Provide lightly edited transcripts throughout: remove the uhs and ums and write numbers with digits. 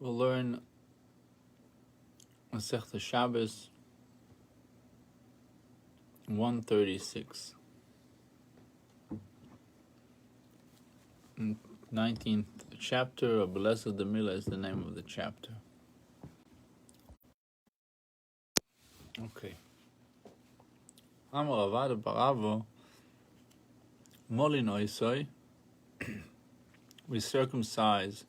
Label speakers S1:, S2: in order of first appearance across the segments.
S1: We'll learn Tractate Shabbos 136. 19th chapter of Blessed the Milah is the name of the chapter. Okay. Amar Avad Baravo Molin Oisoi. We circumcise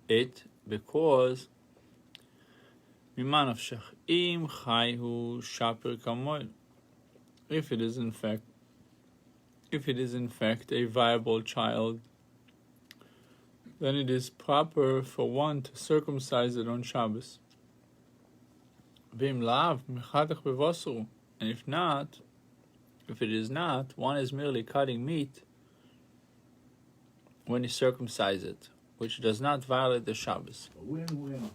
S1: it because Mimanavshach im chayhu shaper kamoil. If it is in fact a viable child, then it is proper for one to circumcise it on Shabbos. Vim lav mechadach bevosru. And if it is not, one is merely cutting meat when you circumcise it, which does not violate the Shabbos.
S2: Win-win.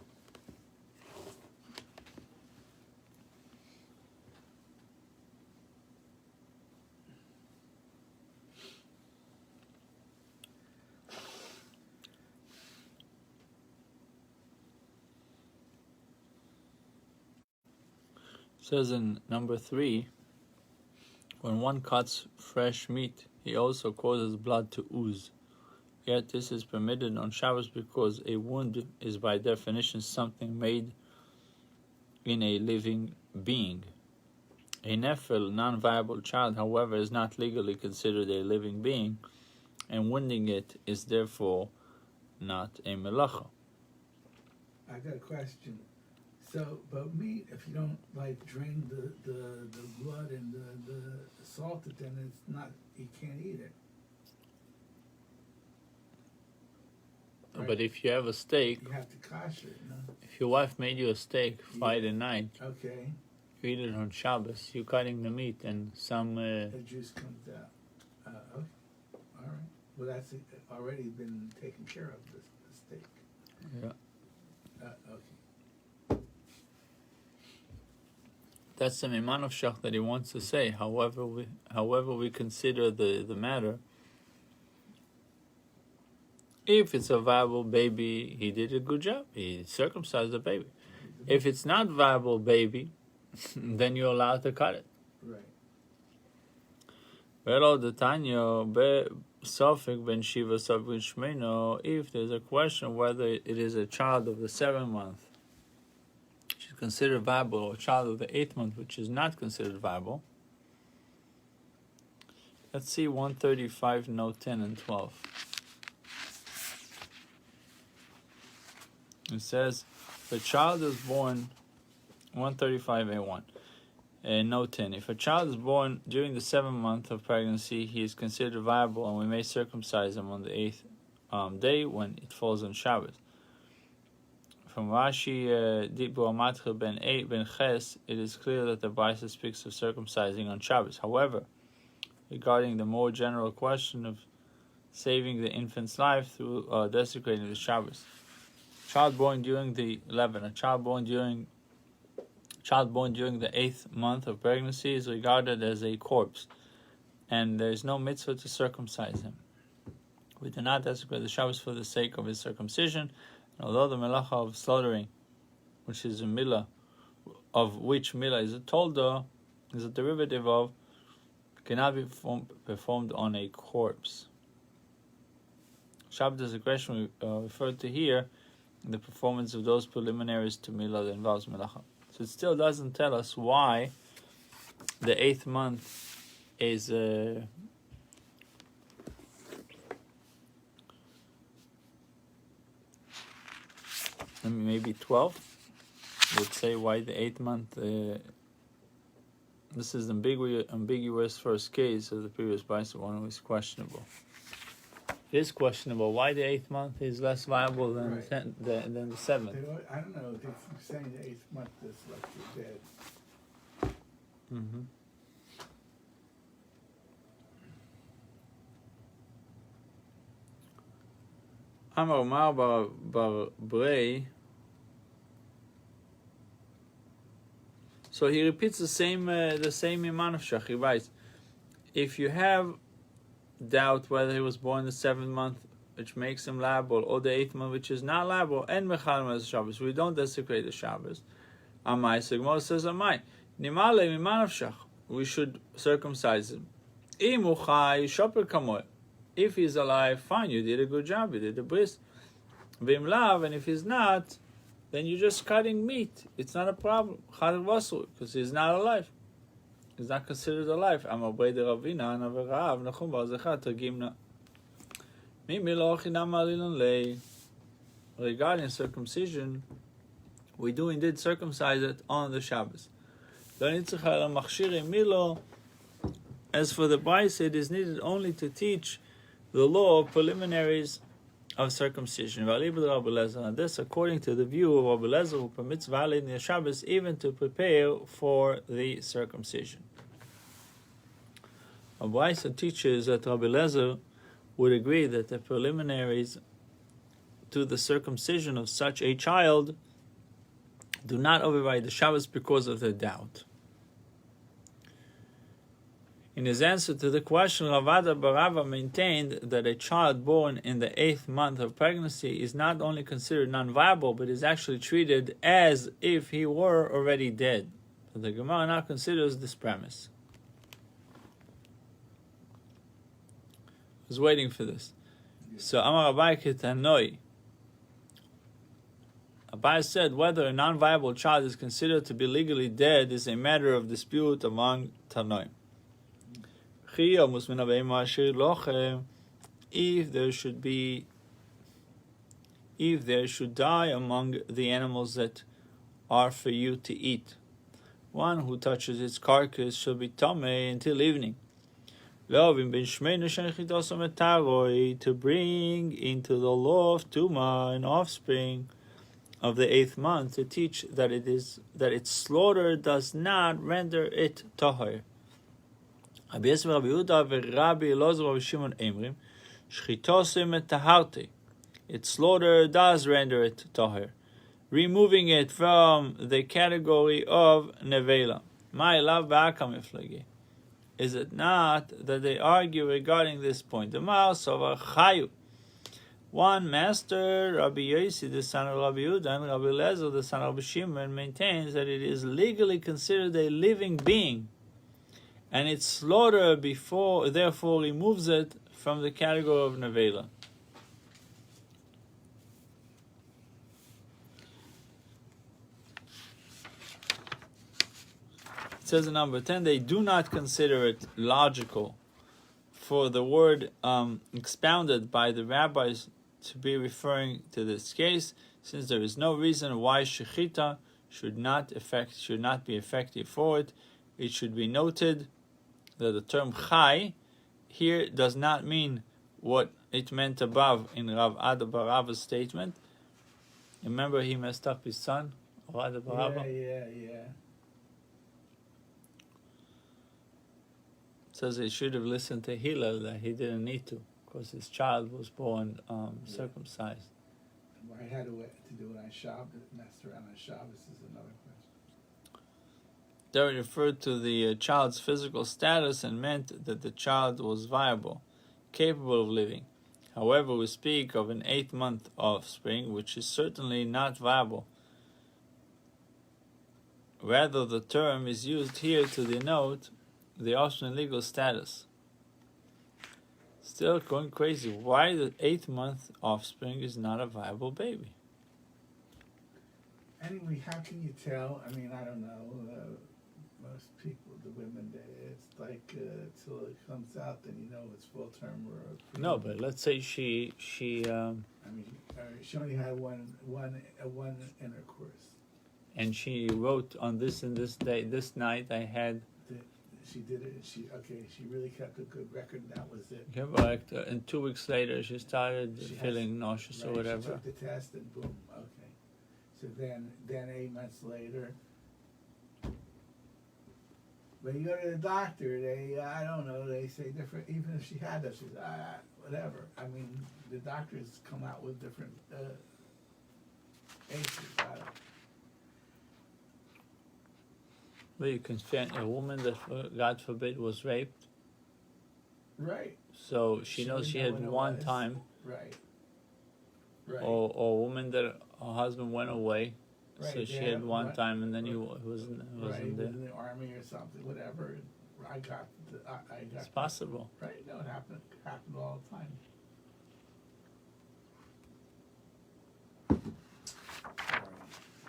S1: It says in number 3, when one cuts fresh meat, he also causes blood to ooze. Yet this is permitted on Shabbos because a wound is by definition something made in a living being. A nefil, non-viable child, however, is not legally considered a living being, and wounding it is therefore not a melacha.
S2: I got a question. So, but meat, if you don't drain the blood and the salt it, then it's not, you can't eat it. Right?
S1: But if you have a steak,
S2: you have to kosher it, no?
S1: If your wife made you a steak Friday night,
S2: okay,
S1: you eat it on Shabbos, you're cutting the meat and some...
S2: the juice comes out. Okay, all right. Well, that's already been taken care of, the steak.
S1: Yeah.
S2: Okay.
S1: That's the Miman of Shach that he wants to say. However we consider the matter, if it's a viable baby, he did a good job. He circumcised the baby. If it's not viable baby, then you're allowed to cut it.
S2: Right.
S1: Velo Tanya be Sofik ben Shiva Sofik ben Shmeino. If there's a question whether it is a child of the 7th month, which is considered viable, or a child of the 8th month, which is not considered viable. Let's see 135, note 10 and 12. It says, the child is born, 135a1, note 10. If a child is born during the 7th month of pregnancy, he is considered viable, and we may circumcise him on the 8th day when it falls on Shabbos. From Rashi, Dibur Matcha ben Ches, it is clear that the Brisa speaks of circumcising on Shabbos. However, regarding the more general question of saving the infant's life through desecrating the Shabbos, child born during the 11th, a child born during the 8th month of pregnancy is regarded as a corpse, and there is no mitzvah to circumcise him. We do not desecrate the Shabbos for the sake of his circumcision. Although the melacha of slaughtering, which is a milah, of which milah is a tolda, is a derivative of, cannot be performed on a corpse. Shabbos desecration referred to here, the performance of those preliminaries to milah that involves melacha. So it still doesn't tell us why the 8th month is maybe 12. Would say why the 8th month. This is ambiguous first case of the previous Brisa. One was questionable. It is questionable why the 8th month is less viable than
S2: right.
S1: than the 7th.
S2: I don't know. They're saying the 8th month is like you're dead.
S1: Mm-hmm. Amar Mar bar Brei. So he repeats the same Iman of Shach. He writes, if you have doubt whether he was born the 7th month, which makes him liable, or the 8th month, which is not liable, and Mechalem as Shabbos, we don't desecrate the Shabbos. Amai, Sigmor says, Amai, Nimale Mimanavshach, we should circumcise him. Imuchai Shoper Kamoy, if he's alive, fine, you did a good job, you did the bris. Vim Lav, and if he's not, then you're just cutting meat. It's not a problem. Chadav Vasul, because he's not alive. He's not considered alive. Amabay de Ravina, Naverav, Nachum Balzechat, Tagimna. Regarding circumcision, we do indeed circumcise it on the Shabbos. As for the Bais, it is needed only to teach the law of preliminaries of circumcision. And this, according to the view of Rabbi Lezer, who permits violating the Shabbos even to prepare for the circumcision. Rabbi Bais teaches that Rabbi Lezer would agree that the preliminaries to the circumcision of such a child do not override the Shabbos because of their doubt. In his answer to the question, Ravada Barava maintained that a child born in the 8th month of pregnancy is not only considered non-viable, but is actually treated as if he were already dead. So the Gemara now considers this premise. I was waiting for this. So Amar Abai Ketanoi. Abai said whether a non-viable child is considered to be legally dead is a matter of dispute among Tanoim. If there should die among the animals that are for you to eat, one who touches its carcass shall be tamei until evening. To bring into the law of Tuma an offspring of the 8th month, to teach that its slaughter does not render it tahor. Rabbi Yisrael, Rabbi Yehuda, Rabbi Elazar, Rabbi Shimon Emrim, Shchitosim et taharte. Its slaughter does render it tahor, removing it from the category of nevela. My love ba'akamiflagi. Is it not that they argue regarding this point? The mouse of a chayu. One master, Rabbi Yossi, the son of Rabbi Yehuda, and Rabbi Elazar, the son of Rabbi Shimon, maintains that it is legally considered a living being, and its slaughter therefore removes it from the category of nevela. It says in number 10, they do not consider it logical for the word expounded by the rabbis to be referring to this case, since there is no reason why shechita should not be effective for it. It should be noted that the term chai here does not mean what it meant above in Rav Ada Barava's statement. Remember, he messed up his son, Rav Ada Barava?
S2: Yeah.
S1: Says he should have listened to Hillel, that he didn't need to, because his child was born circumcised.
S2: Why had to do it on Shabbos, messed around on Shabbos is another question.
S1: They referred to the child's physical status and meant that the child was viable, capable of living. However, we speak of an 8-month offspring, which is certainly not viable. Rather, the term is used here to denote the offspring legal status. Still going crazy. Why the 8-month offspring is not a viable baby?
S2: Anyway, how can you tell? I mean, I don't know. Most people, the women, it's like till it comes out, then you know it's full term or.
S1: No, but let's say she.
S2: I mean, she only had one intercourse.
S1: And she wrote on this and this day, this night I had.
S2: She did it. She really kept a good record. And that was it.
S1: Yeah, but and 2 weeks later she started feeling nauseous or whatever.
S2: She took the test and boom. Okay. So then 8 months later. But you go to the doctor, I don't know, they say different, even if she had that, she's, whatever. I mean, the doctors come out with different ages. I don't know.
S1: Well, you can find a woman that, God forbid, was raped.
S2: Right.
S1: So she knows she had one time.
S2: Right. Right.
S1: or a woman that her husband went away,
S2: Right,
S1: so she
S2: they
S1: had
S2: have-
S1: one
S2: right,
S1: time and then he
S2: right,
S1: wasn't
S2: right,
S1: there.
S2: in the army or something, whatever. I got
S1: It's possible.
S2: Right, no, it happened all the time. All right.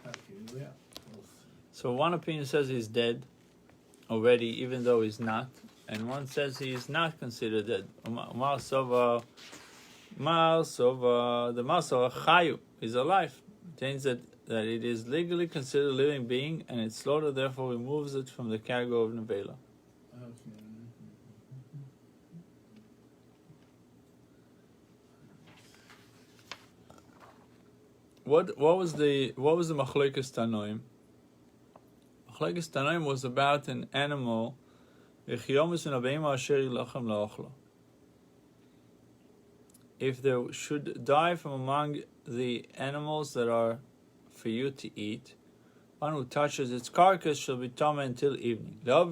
S2: Okay, yeah. We'll see.
S1: So one opinion says he's dead already, even though he's not, and one says he's not considered dead. Umar Sova, the Mar Sova Chayu is alive. It means that it is legally considered a living being, and its slaughter therefore removes it from the category of Nevela.
S2: Okay.
S1: What was the Machlekes Tanoim? Machlekes Tanoim was about an animal. If there should die from among the animals that are for you to eat, one who touches its carcass shall be tama until evening. To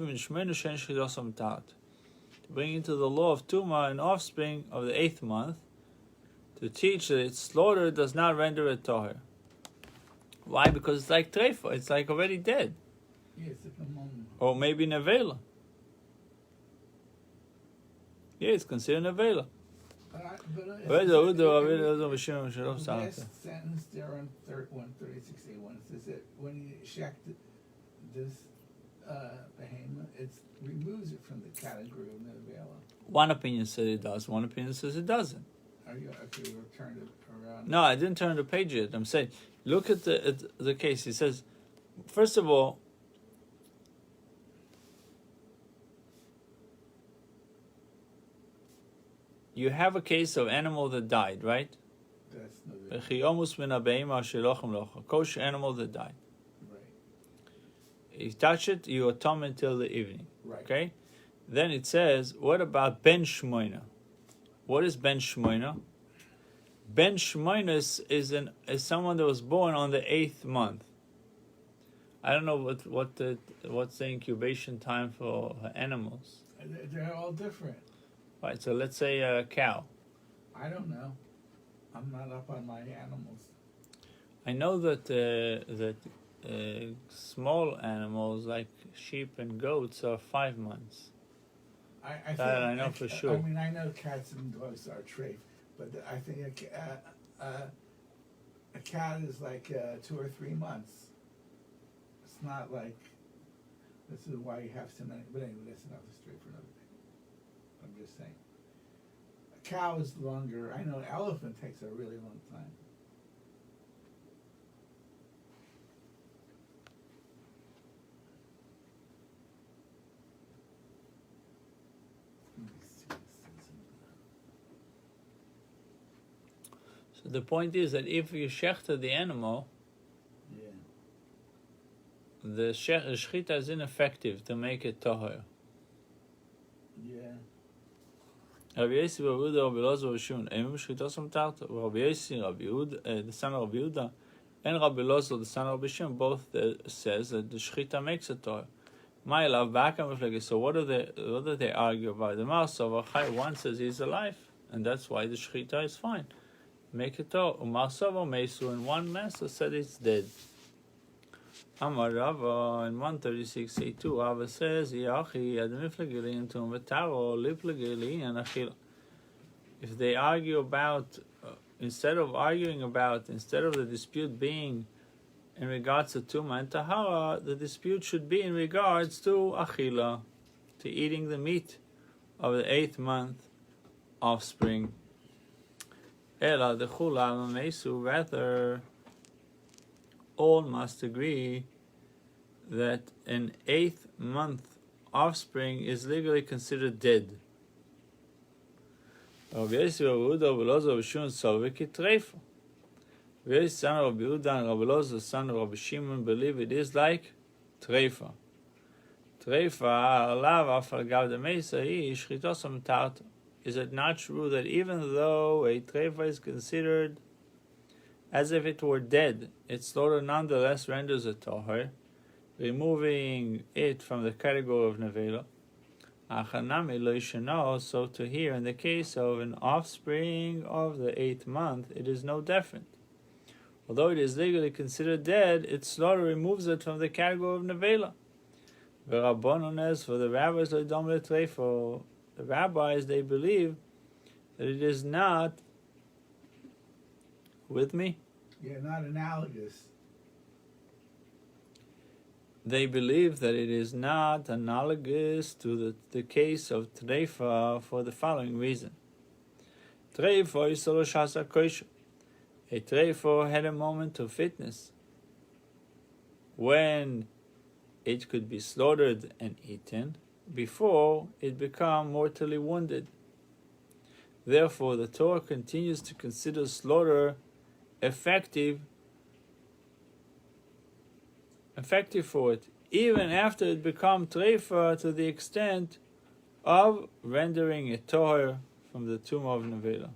S1: bring into the law of Tuma an offspring of the 8th month, to teach that its slaughter does not render it tahir. Why? Because it's like treifa, it's like already dead.
S2: Yeah, it's like a moment.
S1: Or maybe nevela. Yeah, it's considered nevela.
S2: The last sentence there on 136A1 says that when you shecht this behemoth, it removes it from the category of nevela.
S1: One opinion says it does, one opinion says it doesn't.
S2: Are you okay? You turned it around.
S1: No, I didn't turn the page yet. I'm saying, look at the case. He says, first of all, you have a case of animal that died, right?
S2: That's
S1: A kosher animal that died.
S2: right.
S1: You touch it, you atone until the evening.
S2: Right.
S1: Okay? Then it says, what about Ben Shmoina? What is Ben Shmoina? Ben Shmoina is someone that was born on the 8th month. I don't know what's the incubation time for animals.
S2: They're all different.
S1: Right, so let's say a cow.
S2: I don't know. I'm not up on my animals.
S1: I know that small animals like sheep and goats are 5 months.
S2: I
S1: That I know for sure.
S2: I mean, I know cats and dogs are treif, but I think a cat is like 2 or 3 months. It's not like, this is why you have so many, but anyway, that's another story for another day. I'm just saying. A cow is longer. I know an elephant takes a really long time.
S1: So the point is that if you shechter the animal,
S2: Yeah.
S1: the shechita is ineffective to make it tahor.
S2: Yeah.
S1: Rabbi Yossi, Rabbi Yehuda, Rabbi Elazar, Shimon, Emim shechita somtat. Rabbi Yossi, Rabbi Yehuda, the son of Rabbi Yehuda, and Rabbi Elazar, the son of Rabbi Shimon, both says that the shechita makes it tahor. My love, back and reflect. So what do they argue about? The Marsava Chai, one says he's alive, and that's why the shechita is fine. Make it tahor. Marsava Mesu, and one master said it's dead. Amar Rava in 136a2, Rava says, Yachi admiflagilin tum v'taro liflagilin and achila. If they argue about, instead of the dispute being in regards to Tuma and Tahara, the dispute should be in regards to Achila, to eating the meat of the 8th month offspring. Ela the Chula Mesu, rather, all must agree that an 8th month offspring is legally considered dead. Rabbi Yossi, Rabbi Yehuda, Rabbi Elazar, Rabbi Shimon, Savik Treifa. Rabbi Yossi, son of Rabbi Yehuda, and Rabbi Elazar, son of Rabbi Shimon, believe it is like Treifa. Treifa, alav afal gav de meisa, hi shchitos amtarto. Is it not true that even though a Treifa is considered as if it were dead, its slaughter nonetheless renders it tahor, removing it from the category of nevela? So to here, in the case of an offspring of the 8th month, it is no different. Although it is legally considered dead, its slaughter removes it from the category of nevela. For the rabbis, for the rabbis, they believe that it is not, with me?
S2: Yeah, not analogous.
S1: They believe that it is not analogous to the case of treifa for the following reason. Treifa is soloshasa kosher. A treifa had a moment of fitness when it could be slaughtered and eaten before it became mortally wounded. Therefore, the Torah continues to consider slaughter effective for it, even after it becomes treifa, to the extent of rendering it toher from the tomb of nevela.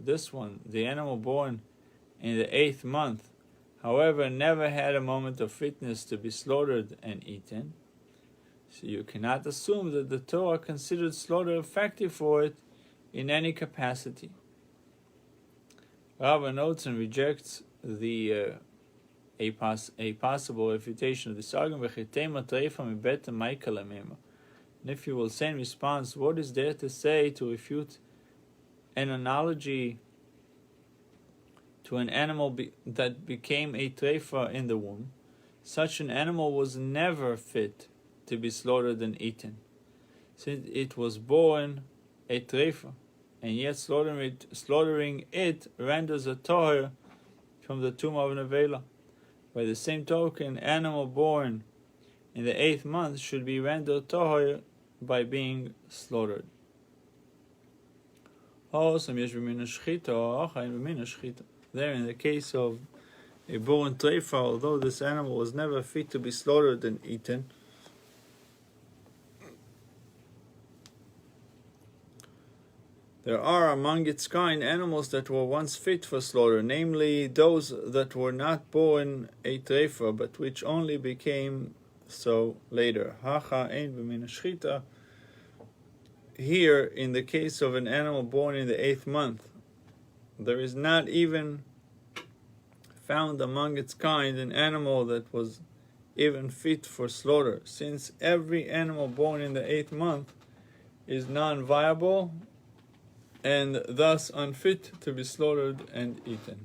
S1: This one, the animal born in the 8th month, however, never had a moment of fitness to be slaughtered and eaten. So you cannot assume that the Torah considered slaughter effective for it in any capacity. Rava notes and rejects a possible refutation of this argument. And if you will say in response, what is there to say to refute an analogy to an animal that became a treifa in the womb? Such an animal was never fit to be slaughtered and eaten, since it was born a treifa, and yet slaughtering it renders a toher from the tomb of nevela. By the same token, animal born in the 8th month should be rendered toher by being slaughtered. There, in the case of a born treifa, although this animal was never fit to be slaughtered and eaten, there are among its kind animals that were once fit for slaughter, namely those that were not born a treifa, but which only became so later. Here, in the case of an animal born in the 8th month, there is not even found among its kind an animal that was even fit for slaughter, since every animal born in the 8th month is non-viable and thus unfit to be slaughtered and eaten.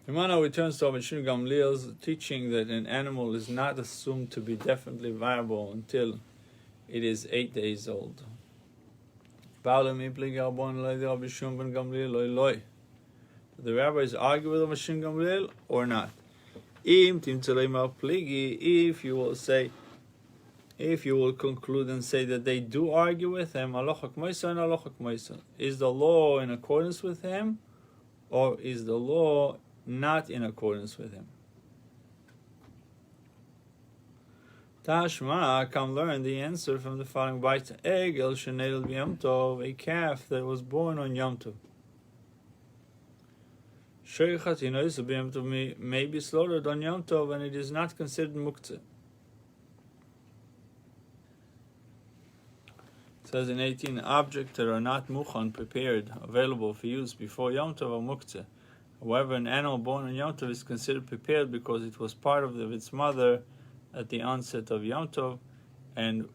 S1: Imana returns to Rabbi Shimon Gamliel's teaching that an animal is not assumed to be definitely viable until it is 8 days old. The rabbis argue with Rabbi Shimon Gamliel or not? If you will conclude and say that they do argue with him, is the law in accordance with him, or is the law not in accordance with him? Tashma, come learn the answer from the following bite. Egel shenedel b'Yom Tov, a calf that was born on Yom Tov. Sheichat Yinoisa b'Yom Tov may be slaughtered on Yom Tov, and it is not considered muktzeh. It says in 18, objects that are not mukhan, prepared, available for use before Yom Tov are muktzeh. However, an animal born on Yom Tov is considered prepared because it was part of its mother at the onset of Yom Tov and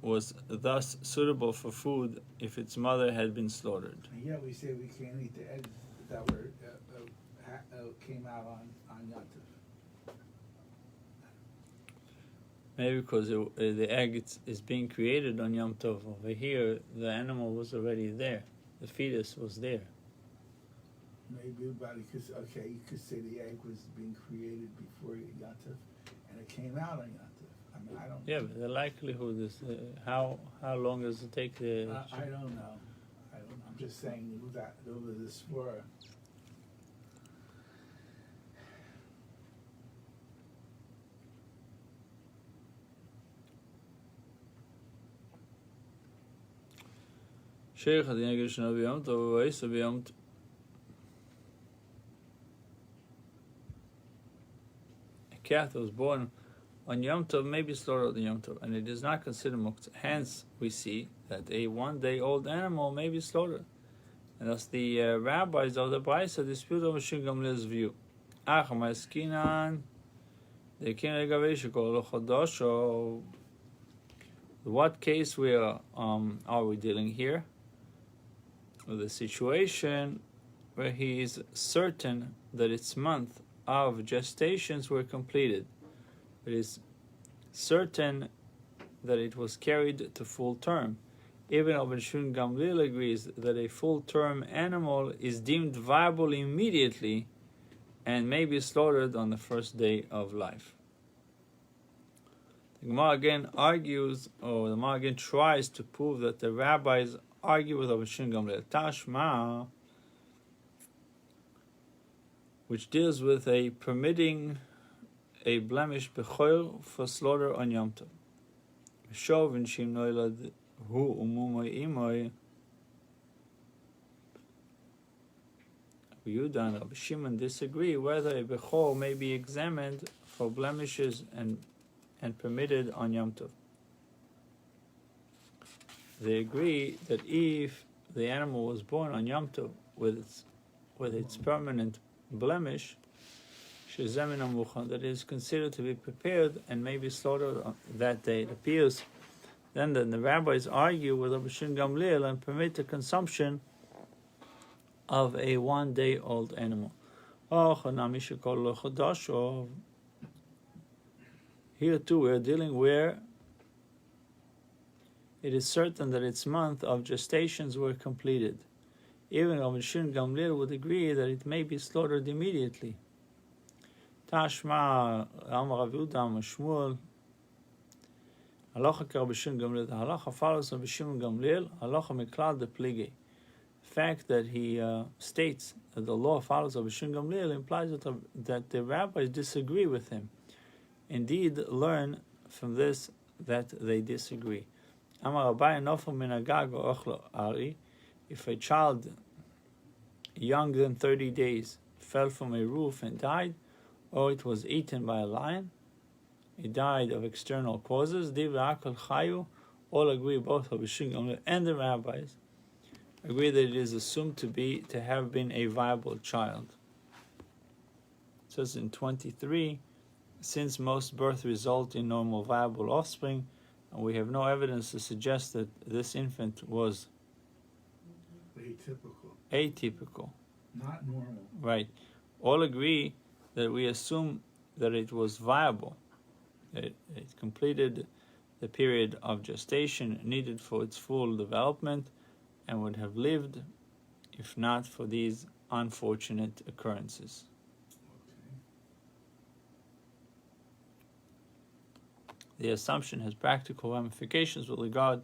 S1: was thus suitable for food if its mother had been slaughtered.
S2: And yet we say we can't eat the eggs that were came out on Yom Tov.
S1: Maybe because the egg is being created on Yom Tov. Over here, the animal was already there. The fetus was there.
S2: Maybe, but you could say the egg was being created before Yom Tov, and it came out on Yom Tov. I mean, I don't.
S1: Yeah, but the likelihood is how long does it take the?
S2: I don't know. I'm just saying that over the swore.
S1: Sheikh had the English of Yom Tov, so Yom calf that was born on Yom Tov may be slaughtered on Yom Tov, and it is not considered muktzah. Hence, we see that a one-day-old animal may be slaughtered. And thus the rabbis of the Brisa dispute over Shimon Gamliel's view. What case are we dealing here? With a situation where he is certain that its month of gestations were completed. It is certain that it was carried to full term. Even Rabbi Menashe Gamliel agrees that a full-term animal is deemed viable immediately and may be slaughtered on the first day of life. The Gemara again argues, or the Gemara again tries to prove that the rabbis argue with Rabbi Menashe Gamliel. Tashma, which deals with a permitting a blemish b'choil for slaughter on Yom Tov. Shov and Shim Noilad Hu Umumay Imoy. Yehuda and Rabbi Shimon disagree whether a bechor may be examined for blemishes and permitted on Yom Tov. They agree that if the animal was born on Yom Tov with its permanent blemish, that is considered to be prepared and may be slaughtered on that day. It appears then that the rabbis argue with Rabbi Menashe Gamliel and permit the consumption of a one-day-old animal. Here too we are dealing where it is certain that its month of gestations were completed. Even Rabbi Menashe Gamliel would agree that it may be slaughtered immediately. Tashma, Amar Rav Yehuda, Amar Shmuel, Halacha Rabbi Menashe Gamliel. The halacha follows Rabbi Menashe Gamliel. Halacha miklal de plige. The fact that he states that the law follows Rabbi Menashe Gamliel implies that the rabbis disagree with him. Indeed, learn from this that they disagree. Amar Rabbi Nofel min agag ochlo ari. If a child younger than 30 days fell from a roof and died, or it was eaten by a lion, it died of external causes, all agree, both Rabbi Menashe Gamliel and the rabbis agree that it is assumed to have been a viable child. It says in 23, since most births result in normal viable offspring, and we have no evidence to suggest that this infant was atypical,
S2: not normal.
S1: Right. All agree that we assume that it was viable. It completed the period of gestation needed for its full development and would have lived if not for these unfortunate occurrences. The assumption has practical ramifications with regard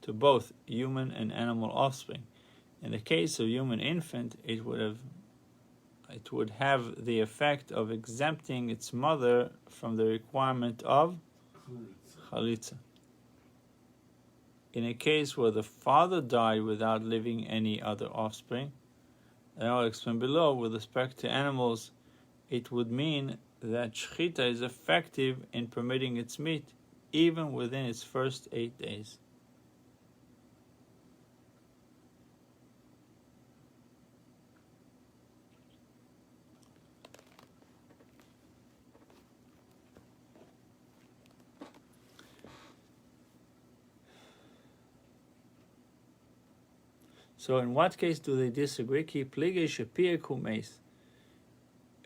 S1: to both human and animal offspring. In the case of human infant, it would have the effect of exempting its mother from the requirement of chalitza. In a case where the father died without leaving any other offspring, and I'll explain below, with respect to animals, it would mean that shechita is effective in permitting its meat, even within its first 8 days. So in what case do they disagree?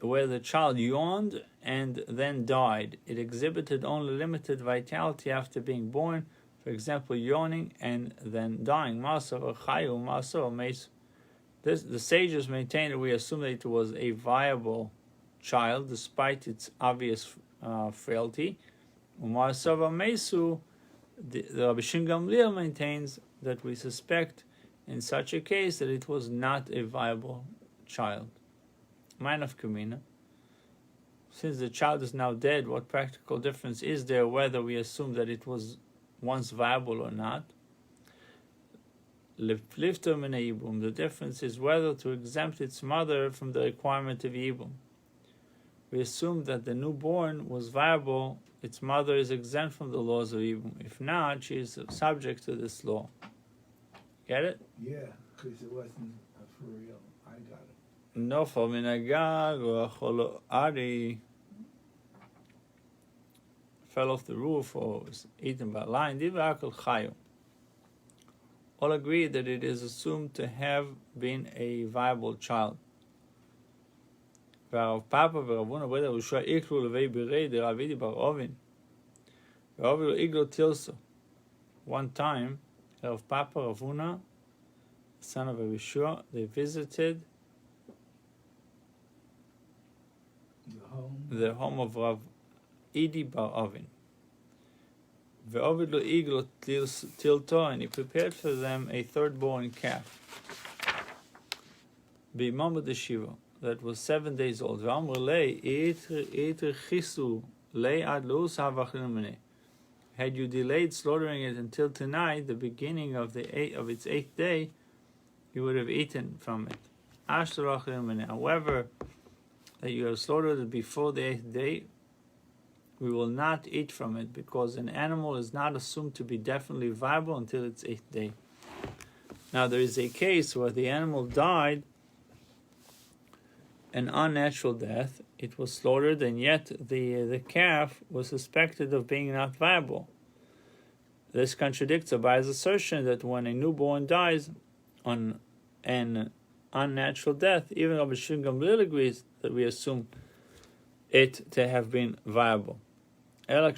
S1: Where the child yawned and then died. It exhibited only limited vitality after being born, for example, yawning and then dying. The sages maintain that we assume that it was a viable child despite its obvious frailty. The Rabbi Menashe Gamliel maintains that we suspect in such a case that it was not a viable child. Mine of Kamina. Since the child is now dead, what practical difference is there whether we assume that it was once viable or not? The difference is whether to exempt its mother from the requirement of yibum. we assume that the newborn was viable, its mother is exempt from the laws of Yibum. If not, she is subject to this law. Get it?
S2: Yeah, because it wasn't for real. I got it.
S1: Nofal min hagag or ari fell off the roof or was eaten by a lion. Divakal chayu. All agree that it is assumed to have been a viable child. והרב פאפה ורבון אברד הרושע איקלו לבי בירי דרבידי בר אובין ואובי לו איגלו טילסו. One time, Rav Papa Ravuna, son of Yeshua, they visited the home of Rav Idi bar Ovin. Ve'ovid lo iglo tilto, and he prepared for them a third-born calf. B'imam Shiva, that was 7 days old. Ve'amr lei eiter chisu lei ad lo'us havachrin meneh. Had you delayed slaughtering it until tonight, the beginning of its 8th day, you would have eaten from it. However, that you have slaughtered it before the 8th day, we will not eat from it, because an animal is not assumed to be definitely viable until its 8th day. Now, there is a case where the animal died an unnatural death. It was slaughtered, and yet the calf was suspected of being not viable. This contradicts Abai's assertion that when a newborn dies on an unnatural death, even Rabbi Shimon Gamliel agrees that we assume it to have been viable. Rather,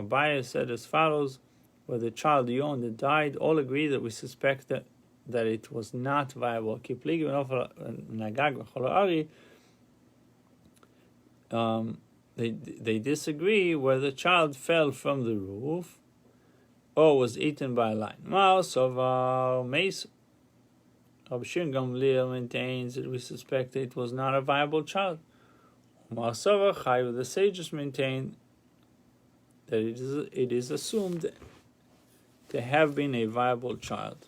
S1: Abai said as follows: where the child yawned and died, all agree that we suspect that it was not viable. They disagree where the child fell from the roof or was eaten by a lion. Rabbi Shimon Gamliel maintains that we suspect that it was not a viable child. The sages maintain that it is assumed to have been a viable child,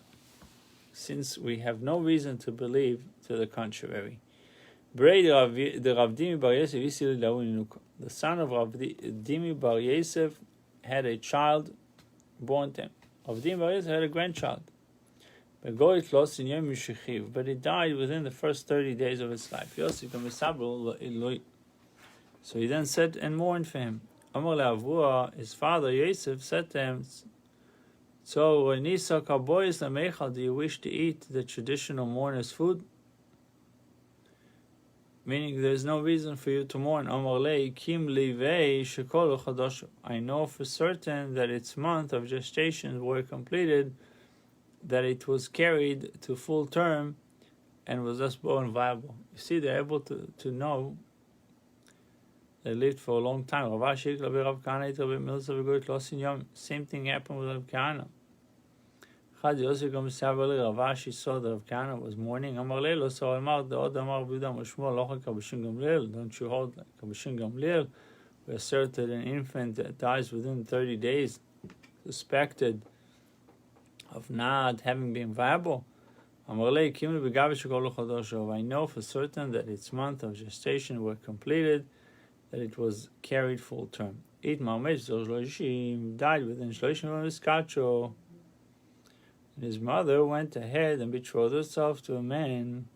S1: since we have no reason to believe to the contrary. The son of Rav Dimi Bar Yosef had a child born to him. Rav Dimi Bar Yosef had a grandchild. But he died within the first 30 days of his life. So he then said and mourned for him. His father Yosef said to him, so, Nisa Kaboyis Lamechal, do you wish to eat the traditional mourner's food? Meaning there's no reason for you to mourn. I know for certain that its month of gestation were completed, that it was carried to full term and was thus born viable. You see, they're able to know they lived for a long time. Same thing happened with Rav Kahana. Ravashi saw that Rav Kahana was mourning. Don't you hold like Rabbi Shimon Gamliel, who asserted that an infant that dies within 30 days, suspected of not having been viable? I know for certain that its month of gestation were completed, that it was carried full term. Died within 30 months. And his mother went ahead and betrothed herself to a man.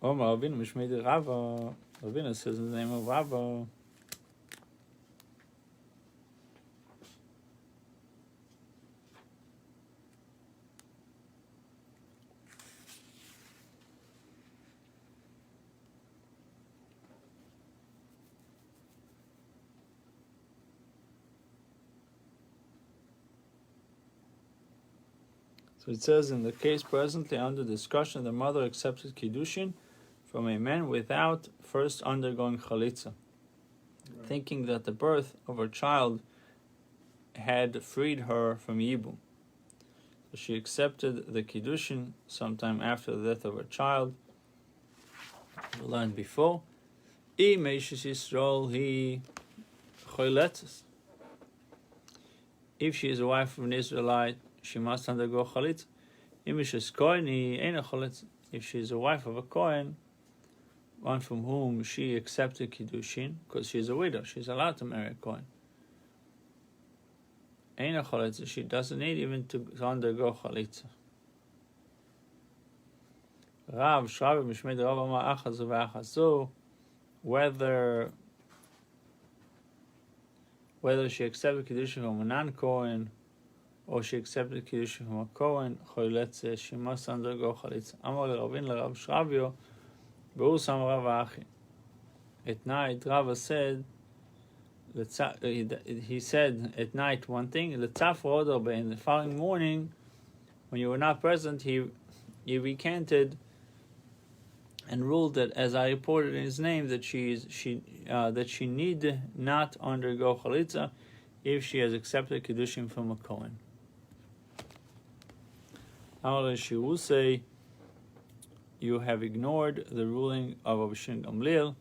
S1: Ravina says in the name of Rava. So it says, in the case presently under discussion, the mother accepted Kiddushin from a man without first undergoing Chalitza, right, thinking that the birth of her child had freed her from Yibum. So she accepted the Kiddushin sometime after the death of her child. We learned before, I Meishes Yisrael he choletzes. If she is a wife of an Israelite, she must undergo chalitza. If she's a wife of a Kohen, one from whom she accepted Kiddushin, because she's a widow, she's allowed to marry a Kohen. She doesn't need even to undergo chalitza. Rav Shrabi Mishmei Rav Amar Achazu ve'achazu, whether she accepted Kiddushin from a non-Kohen or she accepted Kiddushin from a Kohen, she must undergo chalitza. Amar leRavin leRav Shravio be'ur sam Rav Achi. At night, Rava said, he said at night one thing, in the following morning, when you were not present, he recanted and ruled that, as I reported in his name, that she need not undergo chalitza if she has accepted Kiddushin from a Kohen. However, she will say, you have ignored the ruling of Rabbi Shimon Gamliel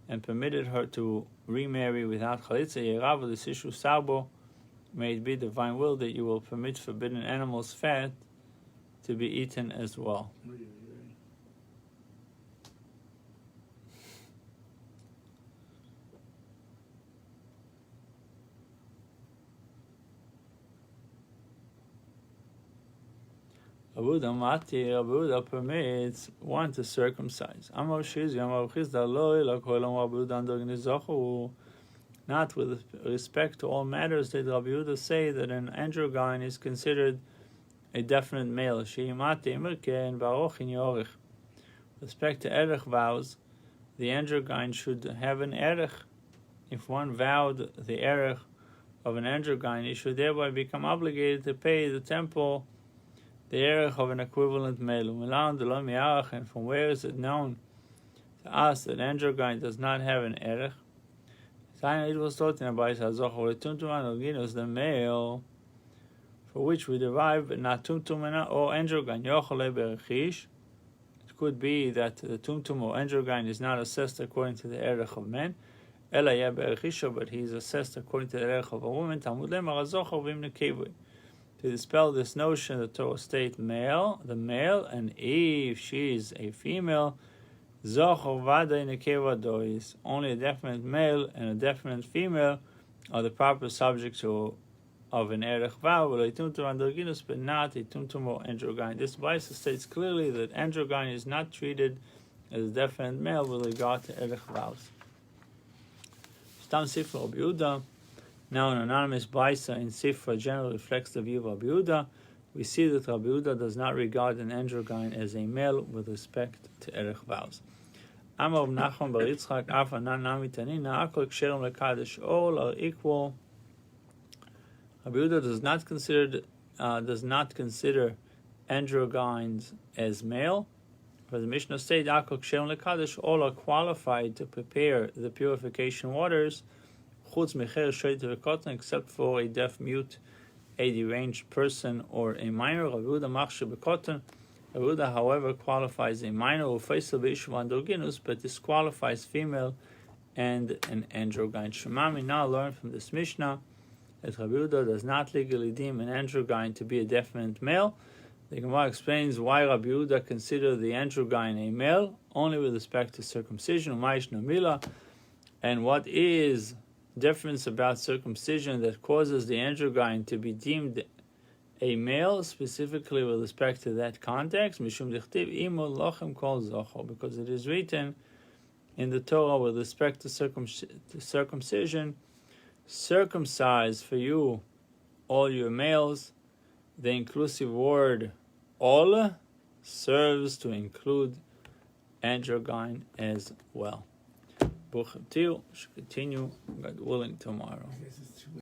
S1: and permitted her to remarry without chalitza. Yerav l'sishu sabo, may it be divine will that you will permit forbidden animals' fat to be eaten as well. Abuda permits one to circumcise. Not with respect to all matters did Rabbi Yehuda say that an androgyne is considered a definite male. With respect to erech vows, the androgyne should have an erech. If one vowed the erech of an androgyne, he should thereby become obligated to pay the temple the erech of an equivalent male. And from where is it known to us that androgyne does not have an erech? It was taught in Abayis HaZochor, the male, for which we derive not tumtum or androgyne. It could be that the tumtum or androgyne is not assessed according to the erech of men, but he is assessed according to the erech of a woman. To dispel this notion, the Torah states the male, and if she is a female, zochor vada nekeva dois, only a definite male and a definite female are the proper subjects of an erech vow, but not a tumtum or androgyne. This Baisa states clearly that androgyne is not treated as a definite male with regard to erech vows. Stam Sifra Rabbi Yehuda. Now, an anonymous Baisa in Sifra generally reflects the view of Rabbi Yehuda. We see that Rabbi Yehuda does not regard an androgyne as a male with respect to erech vows. Amar Nachman bar Yitzchak Af Anan Nami Tanina Akol Ksherim LeKadosh, all are equal. Rabbi Yehuda does not consider androgynes as male. For the Mishnah states, Akol Ksherim LeKadosh, all are qualified to prepare the purification waters, except for a deaf mute, a deranged person, or a minor. Rabbi Yehuda, however, qualifies a minor, but disqualifies female and an androgyne. Shemami now learn from this Mishnah that Rabbi Yehuda does not legally deem an androgyne to be a definite male. The Gemara explains why Rabbi Yehuda considered the androgyne a male only with respect to circumcision, and what is difference about circumcision that causes the androgyne to be deemed a male, specifically with respect to that context, because it is written in the Torah with respect to circumcision, circumcise for you all your males. The inclusive word all serves to include androgyne as well. Should continue, God willing, tomorrow.